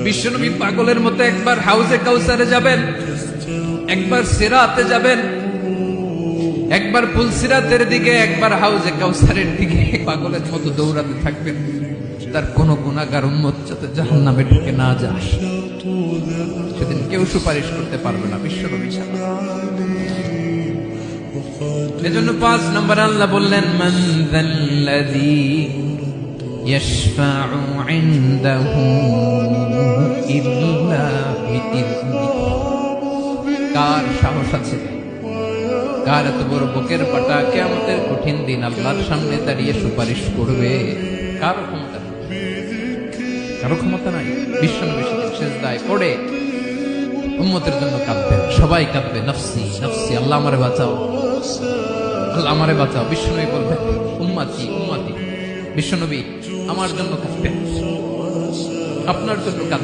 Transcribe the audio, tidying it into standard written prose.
বিশ্বনবী পাগলের মতো একবার হাউজে কাউসারে যাবেন, একবার সিরাতে যাবেন, একবার পুলসিরাতের দিকে, একবার হাউজে কাউসারের দিকে পাগলের মতো দৌড়াতে থাকবেন। তার কোন গুনাহগার উম্মত যাতে জাহান্নামে ঢুকে না যায়, সেদিন কেউ সুপারিশ করতে পারবে না বিশ্বনবী ছাড়া। এজন্য 5 নম্বর আল্লাহ বললেন, মান যাল্লাযী ইয়াশফাউ ইনদাহু ইল্লা বিইযনিহি। কার সাহস আছে, কার এত বড় বুকের পাটা কিয়ামতের কঠিন দিন আল্লাহর সামনে দাঁড়িয়ে সুপারিশ করবে? কারো ক্ষমতা নেই, কারো ক্ষমতা নাই। বিশ্বনবী সিজদায় পড়ে উম্মতের জন্য কাঁদবেন, সবাই কাঁদবে, নফসি নফসি, আল্লাহ আমারে বাঁচাও, আল্লাহ আমারে বাঁচাও। বিশ্বনবী বলবেন, উম্মতি উম্মতি। বিশ্বনবী আমার জন্য কাঁদবেন, আপনার জন্য কাঁদবেন।